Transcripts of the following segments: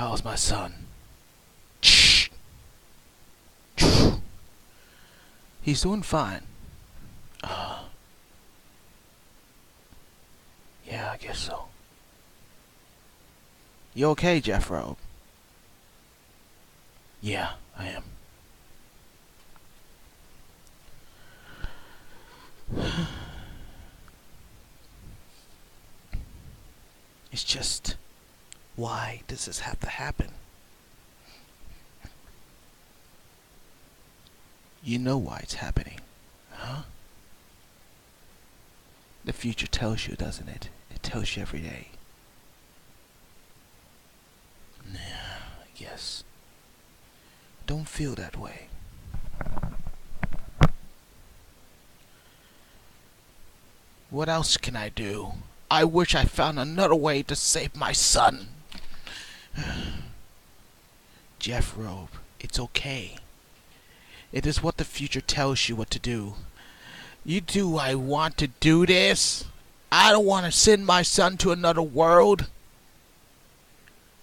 How's my son? He's doing fine. Uh, yeah, I guess so. You okay, Jeff Robe? Yeah, I am. It's just, why does this have to happen? You know why it's happening, huh? The future tells you, doesn't it? It tells you every day. Yeah, yes. Don't feel that way. What else can I do? I wish I found another way to save my son. Jeff Robe, it's okay. It is what the future tells you what to do. I want to do this? I don't want to send my son to another world.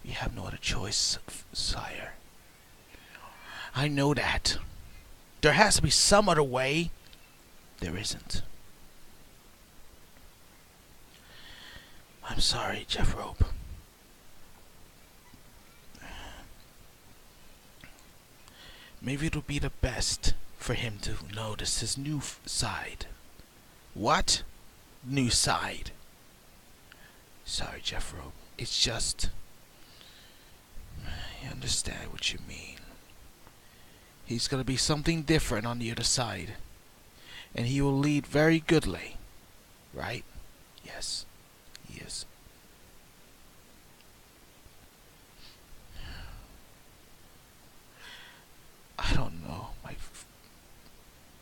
You have no other choice, sire. I know that. There has to be some other way. There isn't. I'm sorry, Jeff Robe. Maybe it'll be the best for him to notice his new side. What? New side? Sorry, Jeff Robe. It's just... I understand what you mean. He's gonna be something different on the other side. And he will lead very goodly. Right? Yes. He is. I don't know.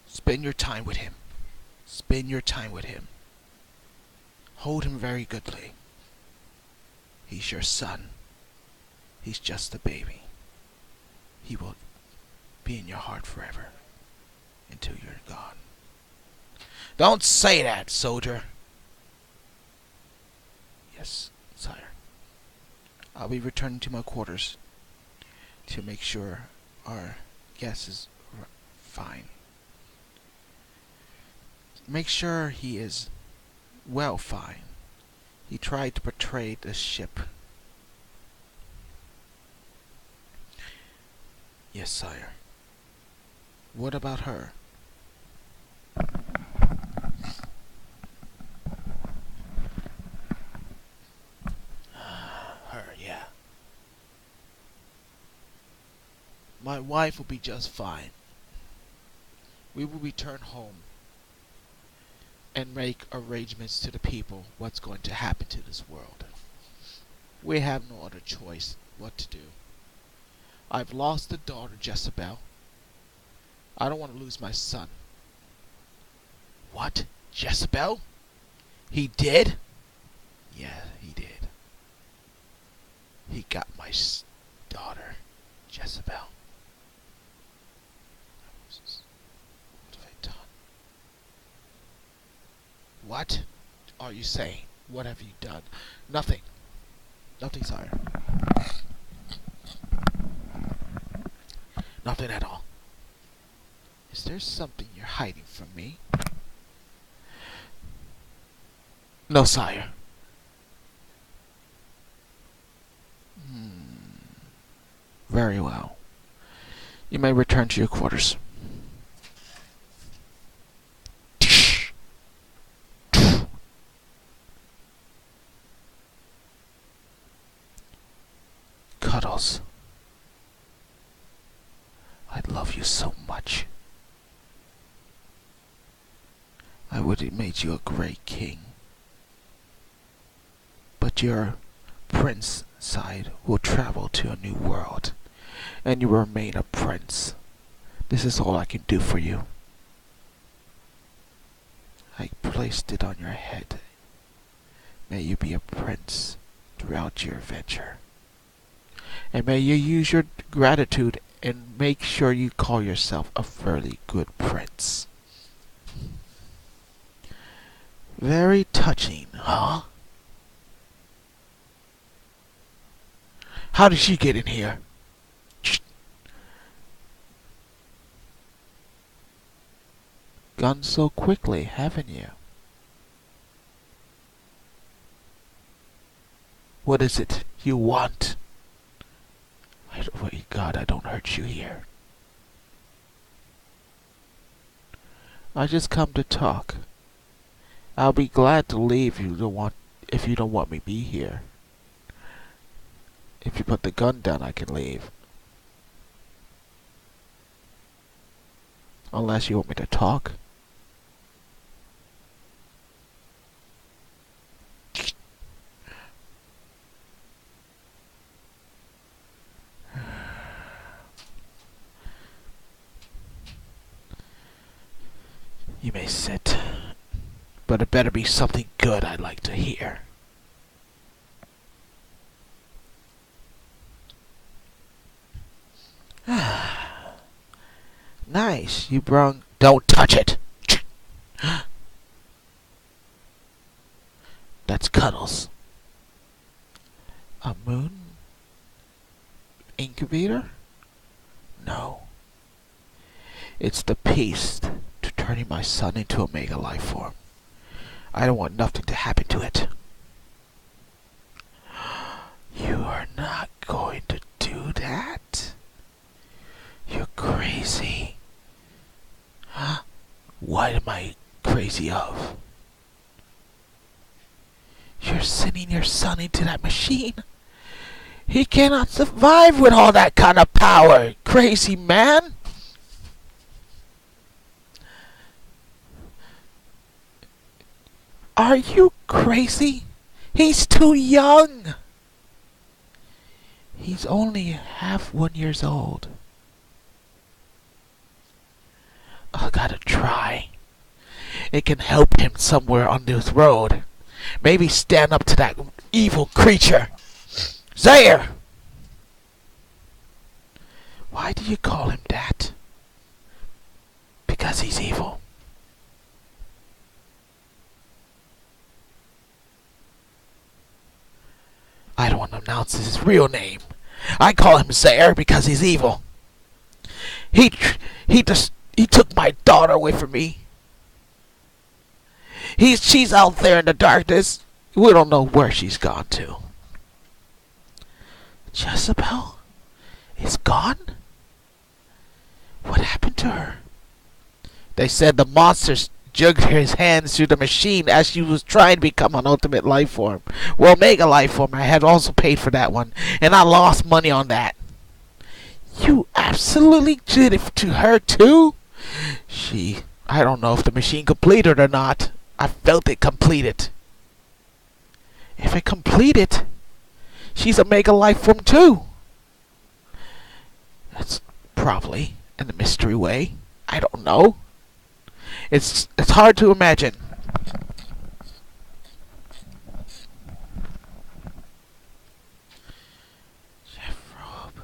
Spend your time with him. Spend your time with him. Hold him very goodly. He's your son. He's just a baby. He will be in your heart forever until you're gone. Don't say that, soldier. Yes, sire. I'll be returning to my quarters to make sure our guest is fine. Make sure he is well fine. He tried to betray the ship. Yes, sire. What about her? Her, yeah. My wife will be just fine. We will return home and make arrangements to the people what's going to happen to this world. We have no other choice what to do. I've lost a daughter, Jezebel. I don't want to lose my son. What? Jezebel? He did? Yeah, he did. He got my daughter, Jezebel. What have I done? What are you saying? What have you done? Nothing. Nothing, sire. Nothing at all. Is there something you're hiding from me? No, sire. Very well. You may return to your quarters. Cuddles. I love you so much. I would have made you a great king. But your prince side will travel to a new world, and you will remain a prince. This is all I can do for you. I placed it on your head. May you be a prince throughout your adventure. And may you use your gratitude and make sure you call yourself a fairly good prince. Very touching, huh? How did she get in here? Gone so quickly, haven't you? What is it you want? God, I don't hurt you here. I just come to talk. I'll be glad to leave if you don't want me be here. If you put the gun down, I can leave. Unless you want me to talk. You may sit, but it better be something good I'd like to hear. Nice, you brung... Don't touch it! That's Cuddles. A moon incubator? No. It's the piece to turning my son into a mega life form. I don't want nothing to happen to it. You are not going to do that? You're crazy. Huh? What am I crazy of? You're sending your son into that machine? He cannot survive with all that kind of power, crazy man. Are you crazy? He's too young. He's only half 1 year old. I gotta try. It can help him somewhere on this road. Maybe stand up to that evil creature. Zaire! Why do you call him that? Because he's evil. I don't want to announce his real name. I call him Zaire because he's evil. He took my daughter away from me. She's out there in the darkness. We don't know where she's gone to. Jezebel is gone? What happened to her? They said the monsters jugged his hands through the machine as she was trying to become an ultimate life form. Well, mega life form. I had also paid for that one, and I lost money on that. You absolutely did it to her too? I don't know if the machine completed or not. I felt it completed. If it completed, she's a mega life form too. That's probably in a mystery way. I don't know. It's hard to imagine. Chef Robe,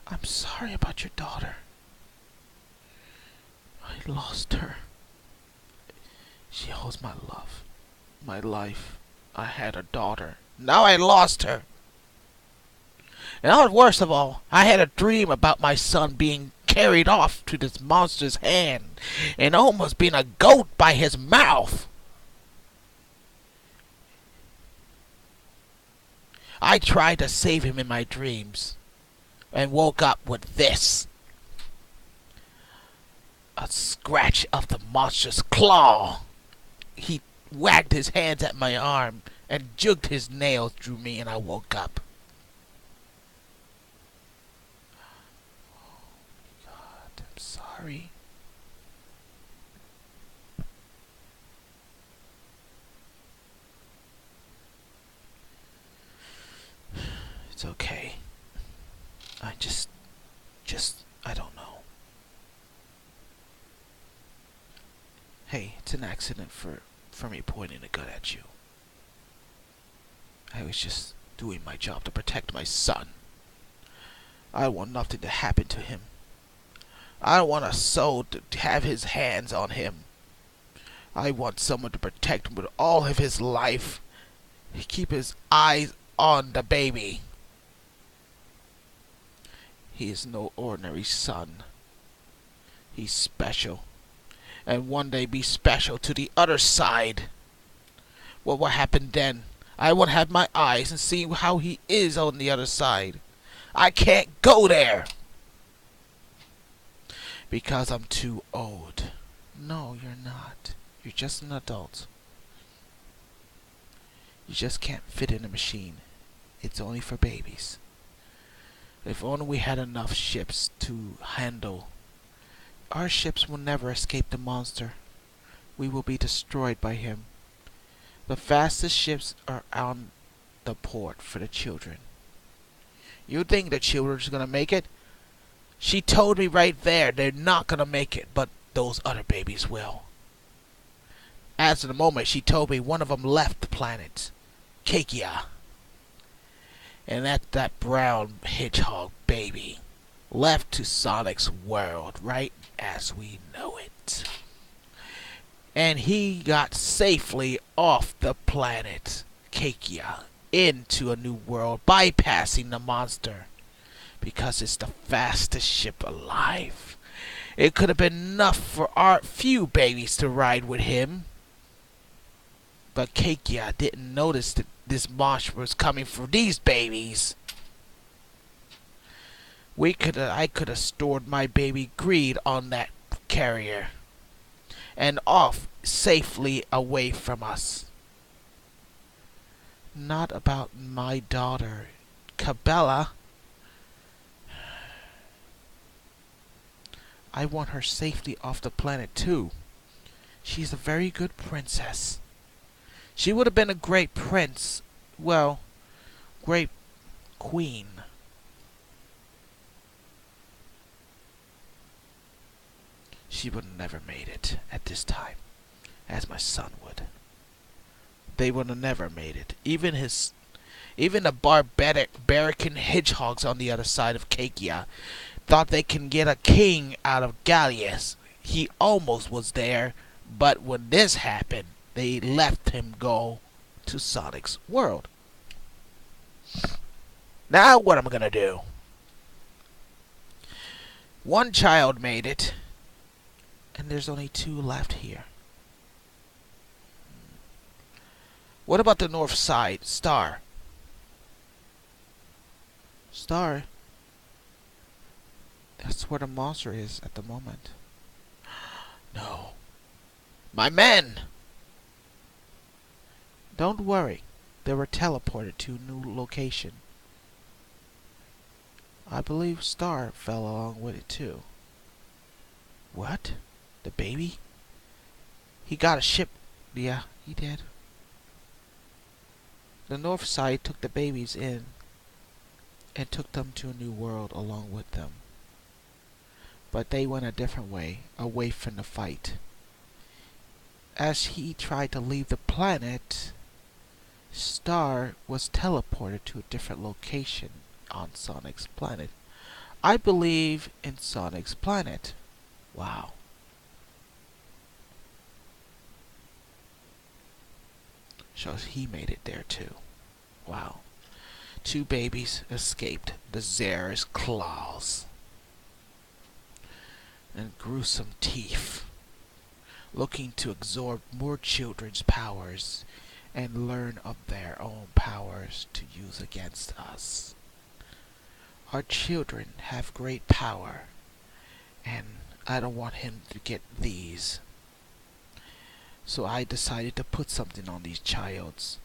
I'm sorry about your daughter. I lost her. She holds my love, my life. I had a daughter. Now I lost her. And worst of all, I had a dream about my son being carried off to this monster's hand and almost being a goat by his mouth. I tried to save him in my dreams and woke up with this. A scratch of the monster's claw. He wagged his hands at my arm and jugged his nails through me, and I woke up. Oh God, I'm sorry. It's okay. I just, I don't know. Hey, it's an accident for me pointing a gun at you. I was just doing my job to protect my son. I don't want nothing to happen to him. I don't want a soul to have his hands on him. I want someone to protect him with all of his life. Keep his eyes on the baby. He is no ordinary son. He's special. And one day be special to the other side. What will happen then? I will have my eyes and see how he is on the other side. I can't go there. Because I'm too old. No, you're not. You're just an adult. You just can't fit in a machine. It's only for babies. If only we had enough ships to handle. Our ships will never escape the monster. We will be destroyed by him. The fastest ships are on the port for the children. You think the children's gonna make it? She told me right there they're not gonna make it, but those other babies will. As of the moment, she told me one of them left the planet. Kekia. And that's that brown hedgehog baby. Left to Sonic's world, right as we know it. And he got safely off the planet, Kekia, into a new world, bypassing the monster. Because it's the fastest ship alive. It could have been enough for our few babies to ride with him. But Kekia didn't notice that this monster was coming for these babies. I could have stored my baby Greed on that carrier. And off safely away from us. Not about my daughter, Cabela. I want her safely off the planet too. She's a very good princess. She would have been a great prince. Well, great queen. She would have never made it at this time, as my son would. They would have never made it. Even the barbaric hedgehogs on the other side of Kekia thought they can get a king out of Gallius. He almost was there, but when this happened, they left him go to Sonic's world. Now what am I gonna do? One child made it, and there's only 2 left here. What about the north side? Star. Star? That's where the monster is at the moment. No. My men! Don't worry. They were teleported to a new location. I believe Star fell along with it too. What? The baby? He got a ship. Yeah, he did. The north side took the babies in and took them to a new world along with them. But they went a different way, away from the fight. As he tried to leave the planet, Star was teleported to a different location on Sonic's planet. I believe in Sonic's planet. Wow. Shows he made it there too. Wow. 2 babies escaped the Zera's claws and gruesome teeth, looking to absorb more children's powers and learn of their own powers to use against us. Our children have great power, and I don't want him to get these. So I decided to put something on these childs.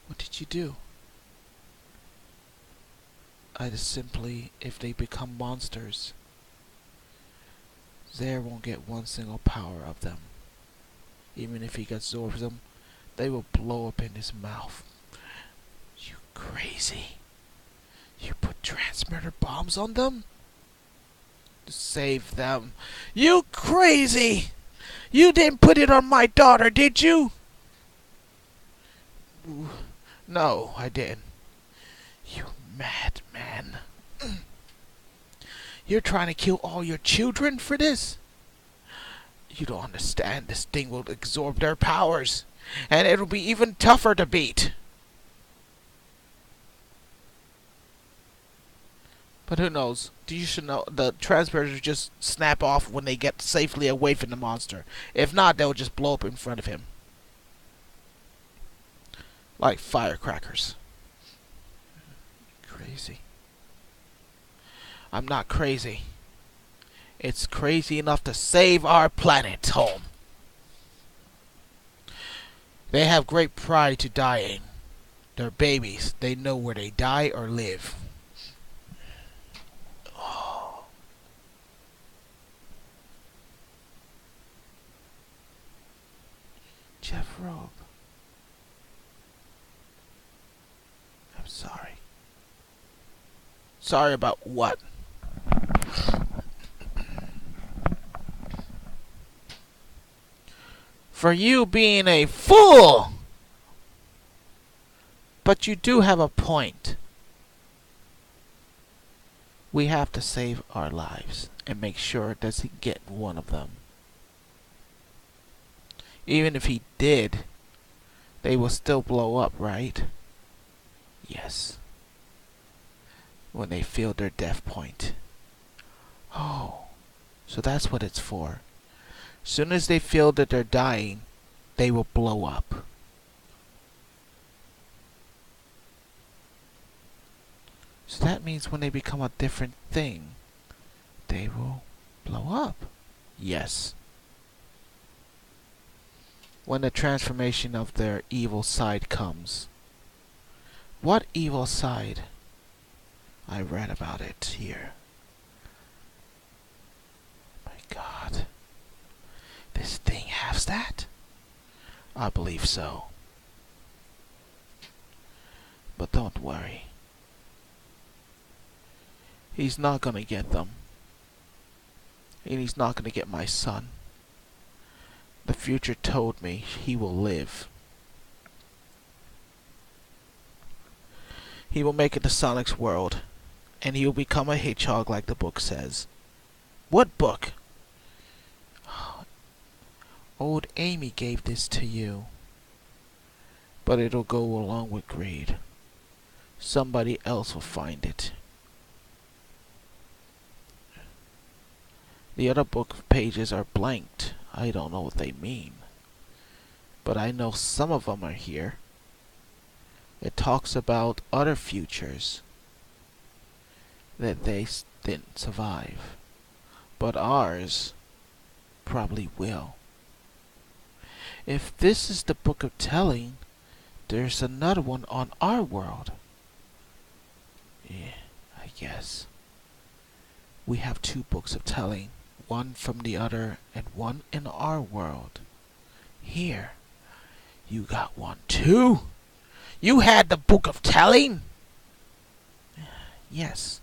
What did you do? I just simply, if they become monsters, Zare won't get one single power of them. Even if he absorbs them, they will blow up in his mouth. You crazy. You put transmitter bombs on them? To save them. You crazy! You didn't put it on my daughter, did you? No, I didn't. You madman. You're trying to kill all your children for this? You don't understand. This thing will absorb their powers, and it'll be even tougher to beat. But who knows? You should know the transporters just snap off when they get safely away from the monster. If not, they'll just blow up in front of him. Like firecrackers. Crazy. I'm not crazy. It's crazy enough to save our planet home. They have great pride to dying. They're babies. They know where they die or live. Oh. Jeff Robe. I'm sorry. Sorry about what? For you being a fool! But you do have a point. We have to save our lives and make sure it doesn't get one of them. Even if he did, they will still blow up, right? Yes. When they feel their death point. Oh, so that's what it's for. Soon as they feel that they're dying, they will blow up. So that means when they become a different thing, they will blow up. Yes. When the transformation of their evil side comes. What evil side? I read about it here. My God. This thing has that? I believe so. But don't worry. He's not gonna get them. And he's not gonna get my son. The future told me he will live. He will make it to Sonic's world. And he will become a hedgehog like the book says. What book? Old Amy gave this to you. But it'll go along with greed. Somebody else will find it. The other book pages are blanked. I don't know what they mean. But I know some of them are here. It talks about other futures that they didn't survive. But ours probably will. If this is the book of telling, there's another one on our world. Yeah, I guess. We have two books of telling. One from the other and one in our world. Here, you got one too? You had the book of telling? Yes.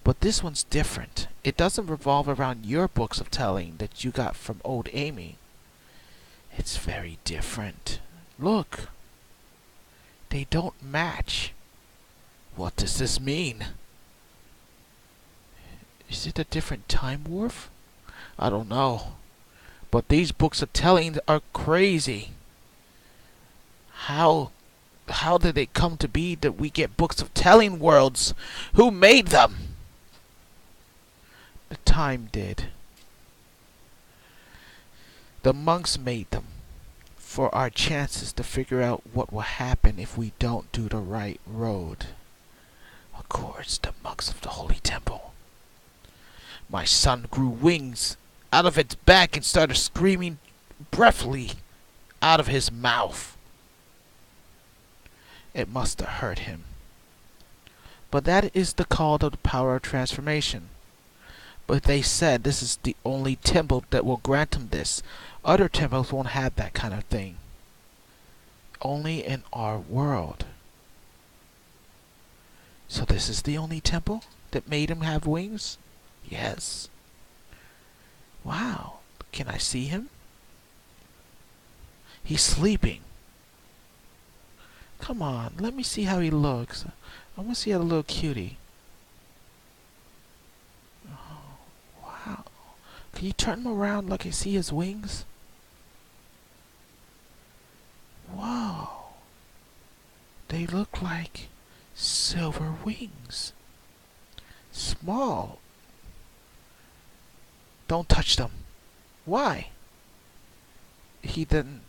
But this one's different. It doesn't revolve around your books of telling that you got from old Amy. It's very different. Look. They don't match. What does this mean? Is it a different time warp? I don't know. But these books of telling are crazy. How did it come to be that we get books of telling worlds? Who made them? The time did. The monks made them for our chances to figure out what will happen if we don't do the right road. Of course, the monks of the Holy Temple. My son grew wings out of its back and started screaming breathily out of his mouth. It must have hurt him. But that is the call of the power of transformation. But they said this is the only temple that will grant him this. Other temples won't have that kind of thing. Only in our world. So this is the only temple that made him have wings? Yes. Wow. Can I see him? He's sleeping. Come on, let me see how he looks. I want to see how the little cutie. Oh, wow. Can you turn him around like I see his wings? Whoa. They look like silver wings. small. Don't touch them. Why? He didn't.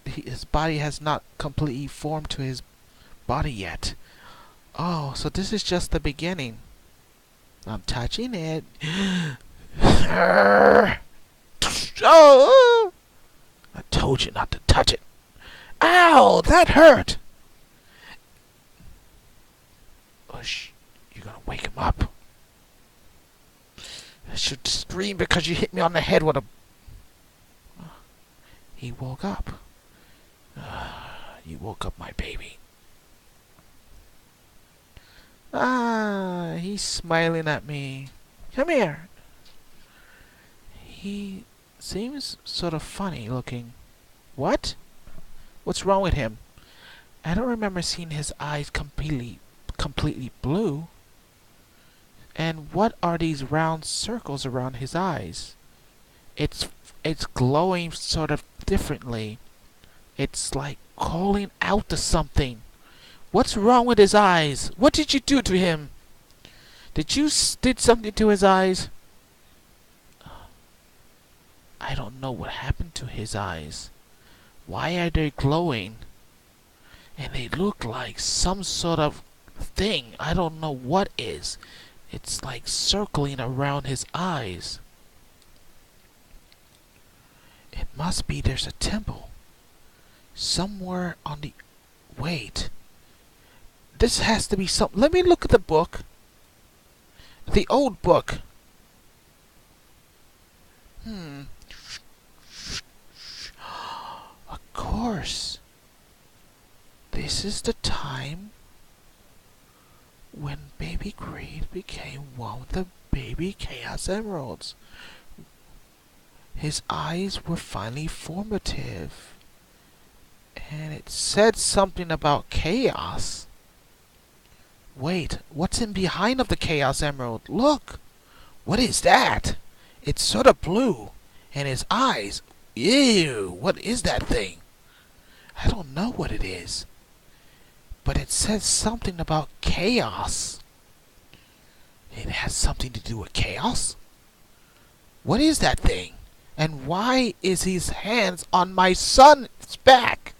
His body has not completely formed to his body yet. Oh, so this is just the beginning. I'm touching it. Oh! I told you not to touch it. Ow! That hurt! Oh, you're gonna wake him up. I should scream because you hit me on the head with a... He woke up. You woke up my baby. Ah, he's smiling at me. Come here. He seems sort of funny looking. What? What's wrong with him? I don't remember seeing his eyes completely blue. And what are these round circles around his eyes? It's glowing sort of differently. It's like calling out to something. What's wrong with his eyes? What did you do to him? Did something to his eyes? I don't know what happened to his eyes. Why are they glowing? And they look like some sort of thing. I don't know what is. It's like circling around his eyes. It must be there's a temple. Somewhere on the... Wait. This has to be something. Let me look at the book. The old book. Of course. This is the time when Baby Greed became one with the baby Chaos Emeralds. His eyes were finally formative. And it said something about chaos. Wait, what's in behind of the Chaos Emerald? Look! What is that? It's sort of blue. And his eyes... Ew! What is that thing? I don't know what it is. But it says something about chaos. It has something to do with chaos? What is that thing? And why is his hands on my son's back?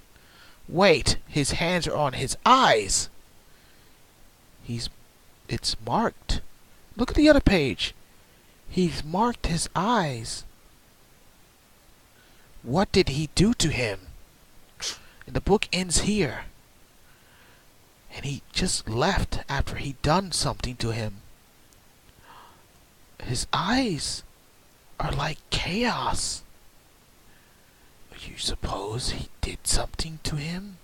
Wait, his hands are on his eyes. It's marked. Look at the other page. He's marked his eyes. What did he do to him? And the book ends here. And he just left after he'd done something to him. His eyes are like chaos. You suppose he did something to him?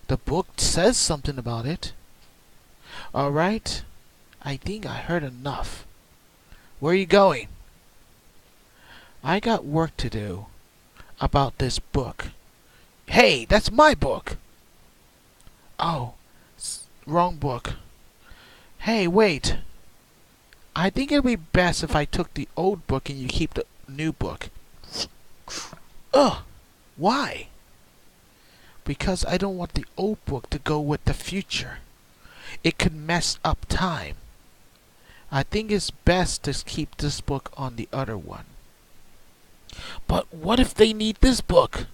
The book says something about it. Alright, I think I heard enough. Where are you going? I got work to do about this book. Hey, that's my book! Oh, wrong book. Hey, wait. I think it'd be best if I took the old book and you keep the new book. Ugh, why? Because I don't want the old book to go with the future. It could mess up time. I think it's best to keep this book on the other one. But what if they need this book?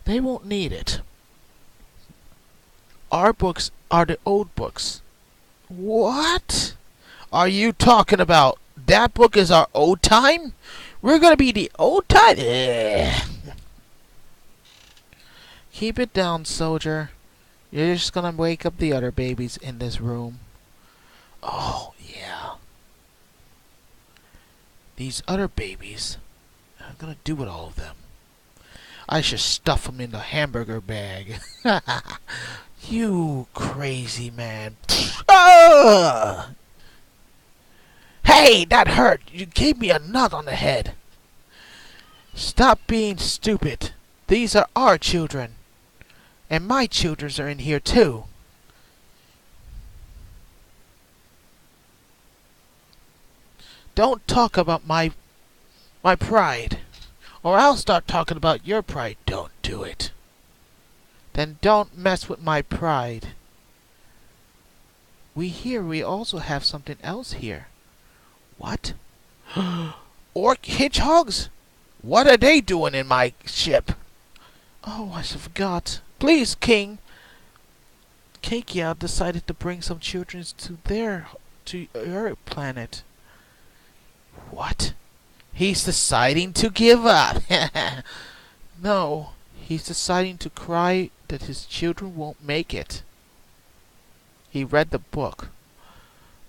They won't need it. Our books are the old books. What are you talking about? That book is our old time? We're gonna be the old time? Ugh. Keep it down, soldier. You're just gonna wake up the other babies in this room. Oh, yeah. These other babies, I'm gonna do with all of them. I should stuff them in the hamburger bag. You crazy man. Ah! Hey, that hurt. You gave me a nut on the head. Stop being stupid. These are our children. And my children are in here too. Don't talk about my pride. Or I'll start talking about your pride. Don't do it. Then don't mess with my pride. we also have something else here. What? Orc hedgehogs? What are they doing in my ship? Oh, I forgot. Please, King. Kekia decided to bring some children to your planet. What? He's deciding to give up. No, he's deciding to cry that his children won't make it. He read the book.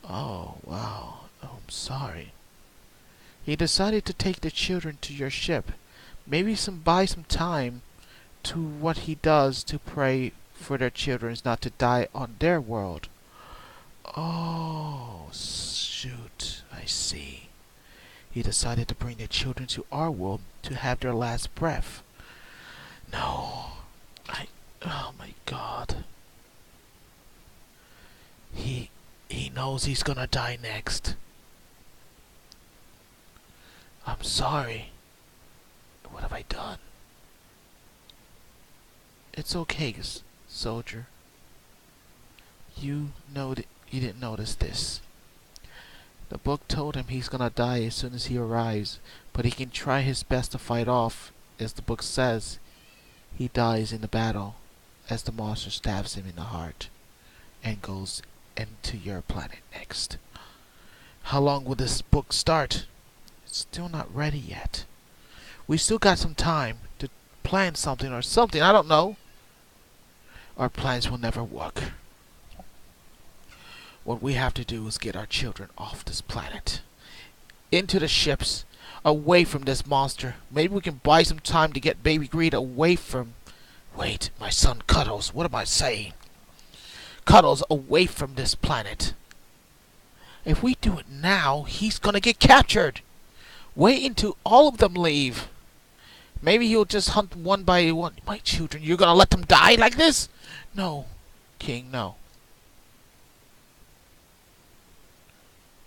Oh, wow. Oh, I'm sorry. He decided to take the children to your ship. Maybe buy some time to what he does to pray for their children not to die on their world. Oh, shoot. I see. He decided to bring the children to our world to have their last breath. No. Oh my God. He knows he's gonna die next. I'm sorry. What have I done? It's okay, soldier. You didn't notice this. The book told him he's gonna die as soon as he arrives, but he can try his best to fight off. As the book says, he dies in the battle as the monster stabs him in the heart and goes into your planet next. How long will this book start? It's still not ready yet. We still got some time to plan something or something. I don't know. Our plans will never work. What we have to do is get our children off this planet. Into the ships. Away from this monster. Maybe we can buy some time to get Baby Greed away from... Wait, my son Cuddles. What am I saying? Cuddles away from this planet. If we do it now, he's gonna get captured. Wait until all of them leave. Maybe he'll just hunt one by one. My children, you're gonna let them die like this? No, King, no.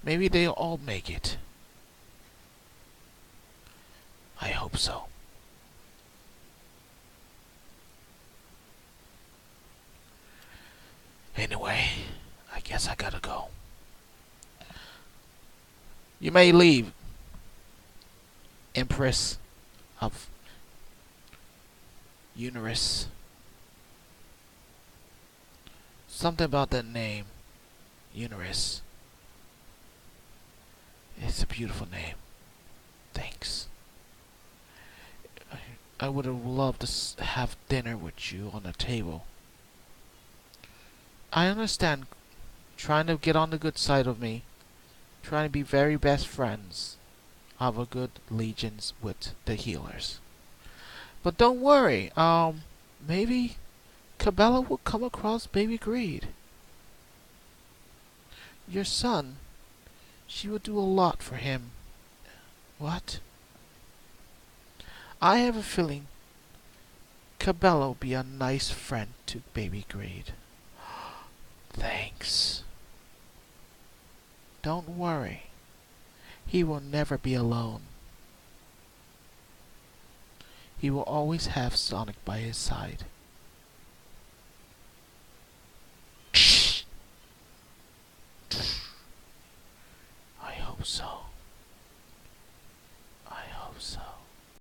Maybe they'll all make it. I hope so. Anyway, I guess I gotta go. You may leave, Empress of Unerus. Something about that name, Unerus. It's a beautiful name. Thanks. I would have loved to have dinner with you on the table. I understand trying to get on the good side of me, trying to be very best friends of a good legions with the healers. But don't worry, maybe Cabela will come across Baby Greed. Your son, she will do a lot for him. What? I have a feeling Cabela will be a nice friend to Baby Greed. Thanks. Don't worry. He will never be alone. He will always have Sonic by his side.